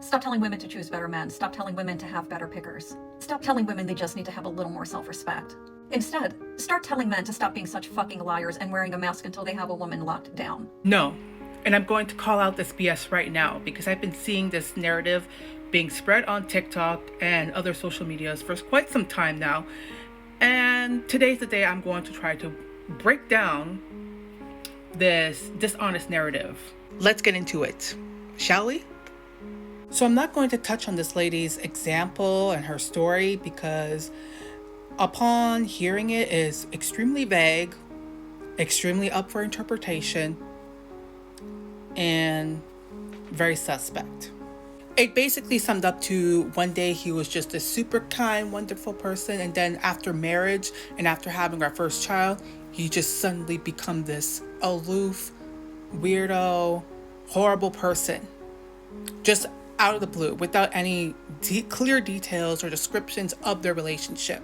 Stop telling women to choose better men. Stop telling women to have better pickers. Stop telling women they just need to have a little more self-respect. Instead, start telling men to stop being such fucking liars and wearing a mask until they have a woman locked down. No. And I'm going to call out this BS right now because I've been seeing this narrative being spread on TikTok and other social medias for quite some time now. And today's the day I'm going to try to break down this dishonest narrative. Let's get into it, shall we? So I'm not going to touch on this lady's example and her story because upon hearing it is extremely vague, extremely up for interpretation, and very suspect. It basically summed up to one day he was just a super kind, wonderful person, and then after marriage and after having our first child, he just suddenly become this aloof, weirdo, horrible person. Just out of the blue, without any clear details or descriptions of their relationship.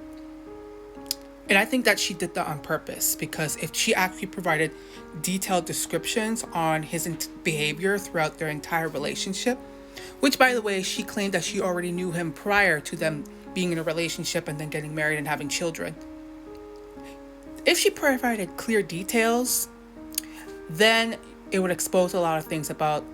And I think that she did that on purpose, because if she actually provided detailed descriptions on his behavior throughout their entire relationship, which, by the way, she claimed that she already knew him prior to them being in a relationship and then getting married and having children. If she provided clear details, then it would expose a lot of things about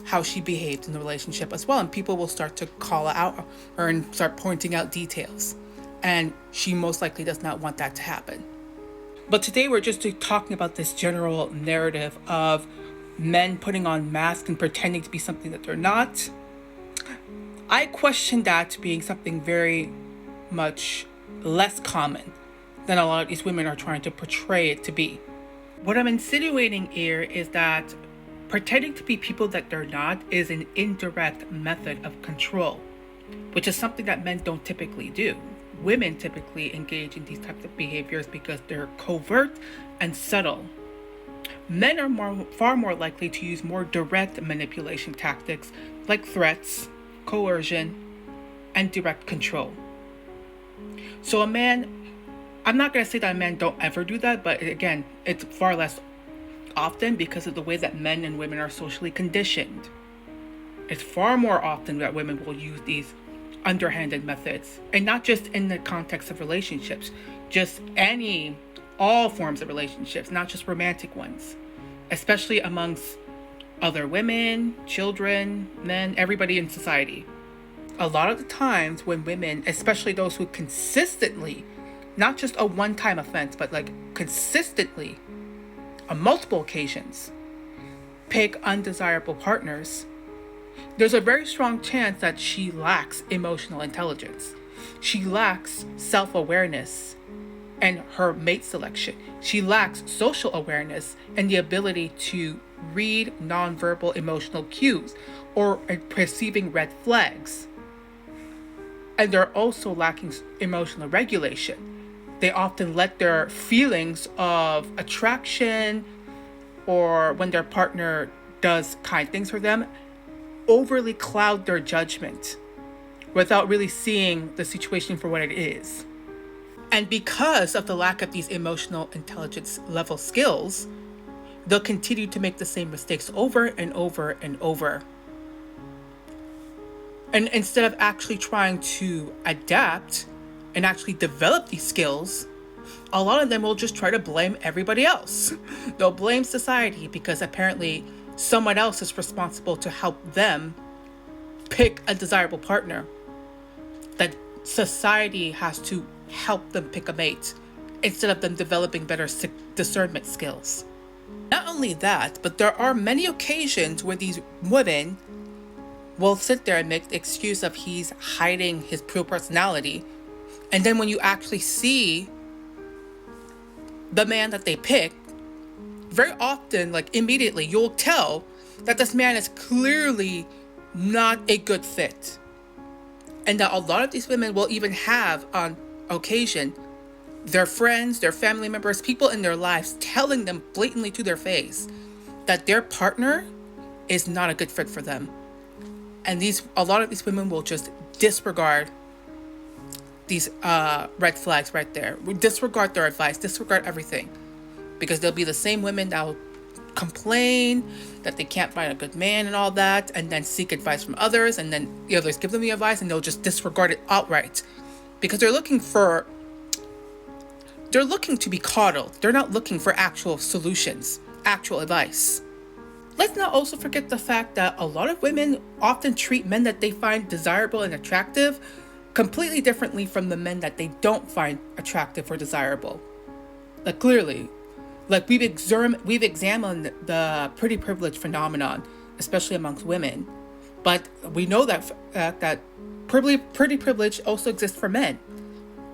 how she behaved in the relationship as well. And people will start to call out her and start pointing out details. And she most likely does not want that to happen. But today we're just talking about this general narrative of men putting on masks and pretending to be something that they're not. I question that being something very much less common than a lot of these women are trying to portray it to be. What I'm insinuating here is that pretending to be people that they're not is an indirect method of control, which is something that men don't typically do. Women typically engage in these types of behaviors because they're covert and subtle. Men are far more likely to use more direct manipulation tactics like threats, coercion, and direct control. So a man, I'm not going to say that a man don't ever do that, but again, it's far less often because of the way that men and women are socially conditioned. It's far more often that women will use these underhanded methods, and not just in the context of relationships, just all forms of relationships, not just romantic ones, especially amongst other women, children, men, everybody in society. A lot of the times when women, especially those who consistently, not just a one-time offense, but like consistently on multiple occasions, pick undesirable partners, there's a very strong chance that she lacks emotional intelligence. She lacks self-awareness and her mate selection. She lacks social awareness and the ability to read nonverbal emotional cues or perceiving red flags. And they're also lacking emotional regulation. They often let their feelings of attraction or when their partner does kind things for them overly cloud their judgment without really seeing the situation for what it is. And because of the lack of these emotional intelligence level skills, they'll continue to make the same mistakes over and over and over. And instead of actually trying to adapt and actually develop these skills, a lot of them will just try to blame everybody else. They'll blame society because apparently someone else is responsible to help them pick a desirable partner. That society has to help them pick a mate instead of them developing better discernment skills. Not only that, but there are many occasions where these women will sit there and make the excuse of he's hiding his true personality. And then when you actually see the man that they pick, very often, like immediately, you'll tell that this man is clearly not a good fit. And that a lot of these women will even have on occasion their friends, their family members, people in their lives telling them blatantly to their face that their partner is not a good fit for them. And a lot of these women will just disregard these red flags right there. Disregard their advice, disregard everything. Because they'll be the same women that will complain that they can't find a good man and all that, and then seek advice from others, and then the others give them the advice and they'll just disregard it outright because they're looking to be coddled. They're not looking for actual solutions, actual advice. Let's not also forget the fact that a lot of women often treat men that they find desirable and attractive completely differently from the men that they don't find attractive or desirable. Like clearly, like we've examined the pretty privilege phenomenon, especially amongst women, but we know that pretty privilege also exists for men.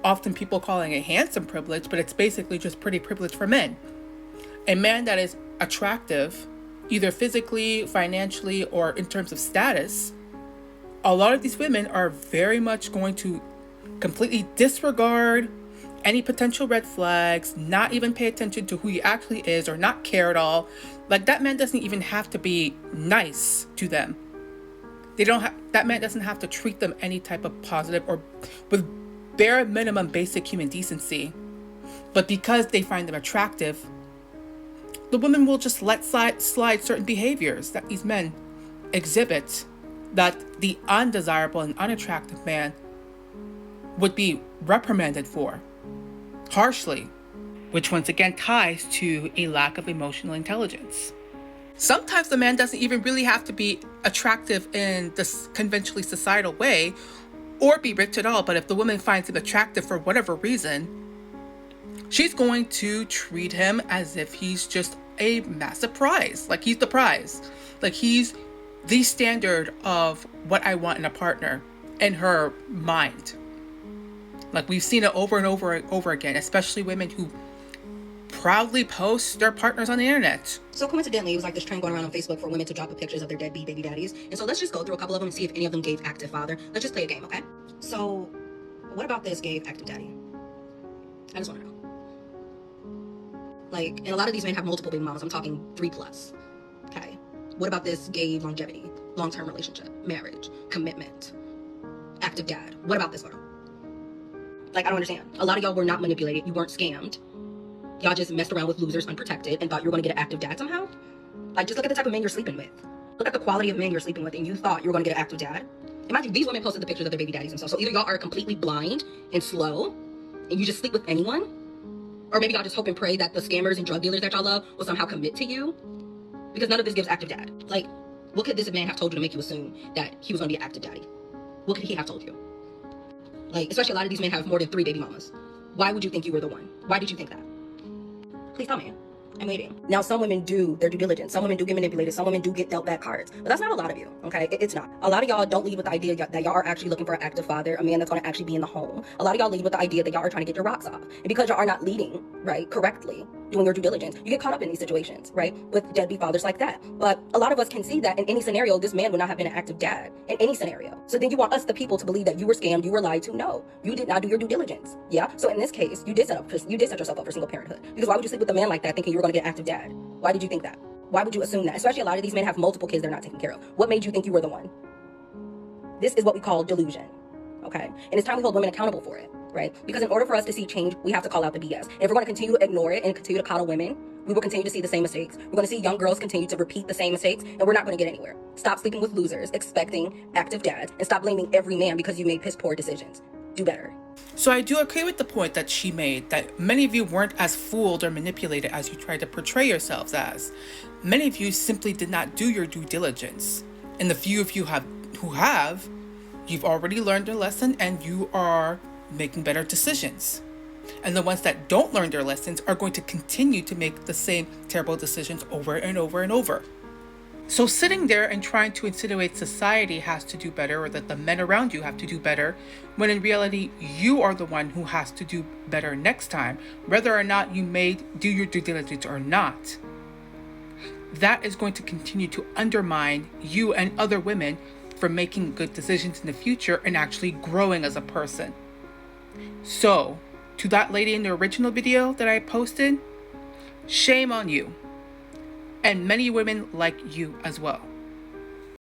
Often people calling it handsome privilege, but it's basically just pretty privilege for men. A man that is attractive, either physically, financially, or in terms of status, a lot of these women are very much going to completely disregard any potential red flags, not even pay attention to who he actually is, or not care at all. Like, that man doesn't even have to be nice to them. That man doesn't have to treat them any type of positive or with bare minimum basic human decency. But because they find them attractive, the women will just let slide certain behaviors that these men exhibit that the undesirable and unattractive man would be reprimanded for harshly, which once again ties to a lack of emotional intelligence. Sometimes the man doesn't even really have to be attractive in this conventionally societal way or be rich at all, but if the woman finds him attractive for whatever reason, she's going to treat him as if he's just a massive prize. Like he's the prize. Like he's the standard of what I want in a partner in her mind. Like we've seen it over and over again, especially women who proudly post their partners on the internet. So coincidentally, it was like this trend going around on Facebook for women to drop the pictures of their deadbeat baby daddies. And so let's just go through a couple of them and see if any of them gave active father. Let's just play a game, okay? So what about this gave active daddy? I just want to know. Like, and a lot of these men have multiple baby mamas. I'm talking 3+. Okay. What about this gave longevity, long-term relationship, marriage, commitment, active dad? What about this photo? Like, I don't understand. A lot of y'all were not manipulated. You weren't scammed. Y'all just messed around with losers unprotected and thought you were going to get an active dad somehow. Like, just look at the type of men you're sleeping with. Look at the quality of men you're sleeping with, and you thought you were going to get an active dad. Imagine these women posted the pictures of their baby daddies themselves. So either y'all are completely blind and slow, and you just sleep with anyone, or maybe y'all just hope and pray that the scammers and drug dealers that y'all love will somehow commit to you, because none of this gives active dad. Like, what could this man have told you to make you assume that he was going to be an active daddy? What could he have told you? Like, especially a lot of these men have more than 3 baby mamas. Why would you think you were the one? Why did you think that? Please tell me. I'm waiting. Now, some women do their due diligence. Some women do get manipulated. Some women do get dealt bad cards. But that's not a lot of you, okay? It's not. A lot of y'all don't leave with the idea that y'all are actually looking for an active father, a man that's going to actually be in the home. A lot of y'all leave with the idea that y'all are trying to get your rocks off. And because y'all are not leading, right, correctly, doing your due diligence, you get caught up in these situations, right, with deadbeat fathers like that. But a lot of us can see that in any scenario, this man would not have been an active dad in any scenario. So then you want us, the people, to believe that you were scammed, you were lied to. No, you did not do your due diligence. Yeah. So in this case, you did set yourself up for single parenthood. Because why would you sleep with a man like that thinking you were going to get an active dad? Why did you think that? Why would you assume that? Especially a lot of these men have multiple kids they're not taking care of. What made you think you were the one? This is what we call delusion. Okay. And it's time we hold women accountable for it. Right? Because in order for us to see change, we have to call out the BS. And if we're going to continue to ignore it and continue to coddle women, we will continue to see the same mistakes. We're going to see young girls continue to repeat the same mistakes, and we're not going to get anywhere. Stop sleeping with losers, expecting active dads, and stop blaming every man because you made piss poor decisions. Do better. So I do agree with the point that she made, that many of you weren't as fooled or manipulated as you tried to portray yourselves as. Many of you simply did not do your due diligence. And the few of you who have, you've already learned your lesson and you are making better decisions. And the ones that don't learn their lessons are going to continue to make the same terrible decisions over and over and over. So sitting there and trying to insinuate society has to do better, or that the men around you have to do better, when in reality you are the one who has to do better next time, whether or not you may do your due diligence or not, that is going to continue to undermine you and other women from making good decisions in the future and actually growing as a person. So, to that lady in the original video that I posted, shame on you. And many women like you as well.